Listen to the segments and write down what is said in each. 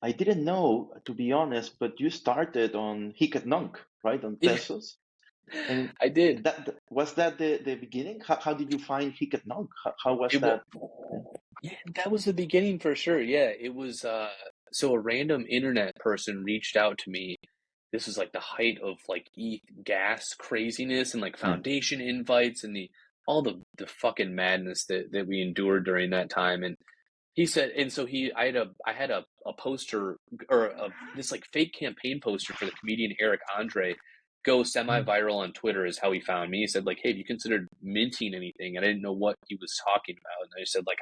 I didn't know, to be honest, but you started on Hic Nunc, right? On Yeah, pesos. And I did. was that the beginning? How did you find Hic Nunc? How was It was, that? Yeah. yeah, that was the beginning for sure. Yeah, it was. So a random internet person reached out to me. This was like the height of like gas craziness and like Yeah. foundation invites and the all the fucking madness that we endured during that time. And he said, and so I had a poster or this like fake campaign poster for the comedian Eric Andre go semi-viral on Twitter is how he found me. He said like, hey, have you considered minting anything? And I didn't know what he was talking about. And I said like,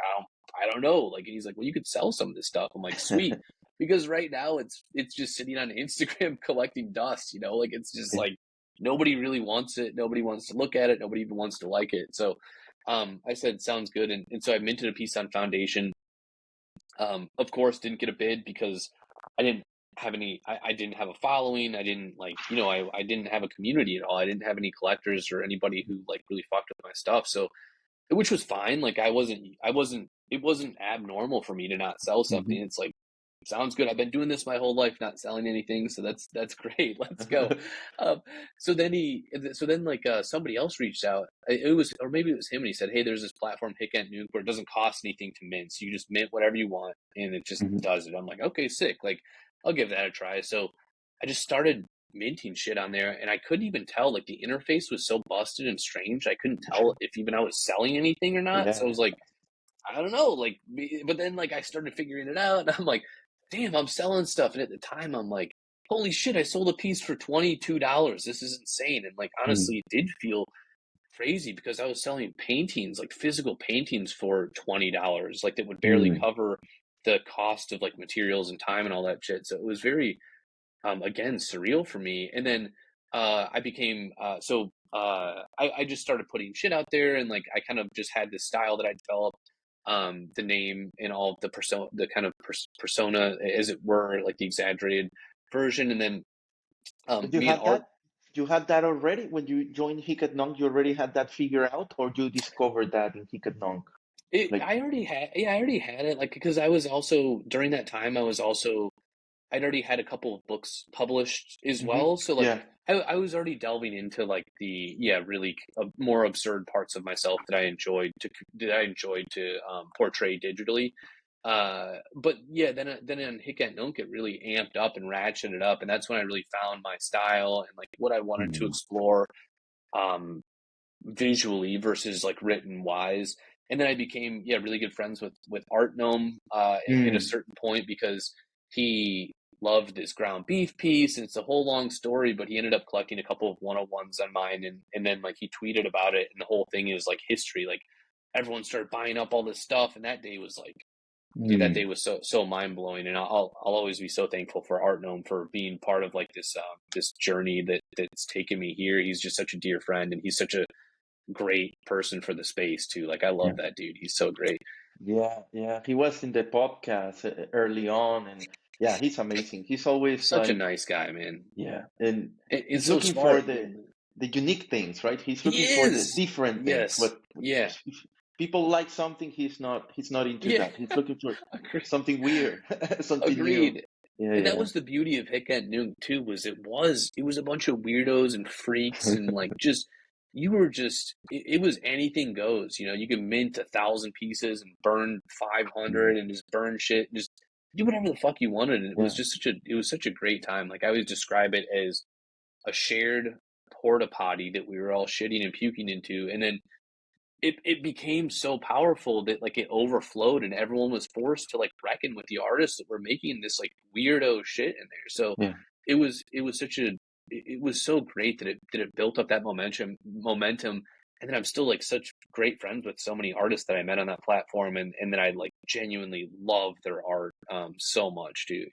I don't know. Like, and he's like, well, you could sell some of this stuff. I'm like, sweet. Because right now it's just sitting on Instagram collecting dust, like it's just like nobody really wants it. Nobody wants to look at it. Nobody even wants to like it. So I said, sounds good. And so I minted a piece on Foundation. Of course, didn't get a bid because I didn't have any. I didn't have a following. I didn't like, I didn't have a community at all. I didn't have any collectors or anybody who like really fucked with my stuff. So, which was fine. Like I wasn't. It wasn't abnormal for me to not sell something. Mhm. It's like sounds good. I've been doing this my whole life, not selling anything. So that's great. Let's go. Um, so then like somebody else reached out. It was, or maybe it was him, and he said, "Hey, there's this platform Hic Nunc where it doesn't cost anything to mint. So you just mint whatever you want, and it just Mhm. does it." I'm like, okay, sick. Like I'll give that a try. So I just started minting shit on there, and I couldn't even tell. Like the interface was so busted and strange. I couldn't tell if even I was selling anything or not. So I Yeah. was like, I don't know, like, but then like I started figuring it out, and I'm like, damn, I'm selling stuff. And at the time, I'm like, holy shit, I sold a piece for $22. This is insane. And like, Mm. honestly, it did feel crazy because I was selling paintings, like physical paintings, for $20, like that would barely Mm. cover the cost of like materials and time and all that shit. So it was very, again, surreal for me. And then I became I just started putting shit out there, and like I kind of just had this style that I developed, the name and all of the persona, the kind of persona, as it were, like the exaggerated version. And then But me and Art, you had that already when you joined Hic Nunc. You already had that figured out, or you discovered that in Hic Nunc? Like, I already had, yeah, I already had it, like, because I was also during that time I was also I'd already had a couple of books published as hmm well. So like yeah. I was already delving into like the, yeah, really more absurd parts of myself that I enjoyed to portray digitally. But yeah, then on Hic et Nunc it really amped up and ratcheted up, and that's when I really found my style and like what I wanted to Mm. explore um visually versus like written wise. And then I became, yeah, really good friends with Art Gnome at a Mm. certain point because he loved this ground beef piece, and it's a whole long story, but he ended up collecting a couple of 101s on mine, and then like he tweeted about it, and the whole thing is like history. Like everyone started buying up all this stuff, and that day was like, dude, that day Mm. was so mind blowing, and I'll always be so thankful for Art Gnome for being part of like this journey that's taken me here. He's just such a dear friend, and he's such a great person for the space too. Like I Yeah. love that dude. He's so great. Yeah. Yeah. He was in the podcast early on, and yeah, he's amazing. He's always Such a like, nice guy, man. yeah, and And he's so looking for smart. the unique things, right? He's He looking for the is. different things. Yes. What Yeah. if people like something, he's not into Yeah. that. He's looking for Agreed. something weird, something new. Agreed. Yeah. And that Yeah. was the beauty of Hick and Nunc too, was it was a bunch of weirdos and freaks, and like just you were just it was anything goes. You could mint 1,000 pieces and burn Mm. 500 and just burn shit, and just do whatever the fuck you wanted. And Yeah. it was such a great time. Like I always describe it as a shared porta potty that we were all shitting and puking into, and then it became so powerful that like it overflowed, and everyone was forced to like reckon with the artists that were making this like weirdo shit in there. So Yeah. it was so great that it built up that momentum. And then I'm still like such great friends with so many artists that I met on that platform, and then I like genuinely love their art so much, dude.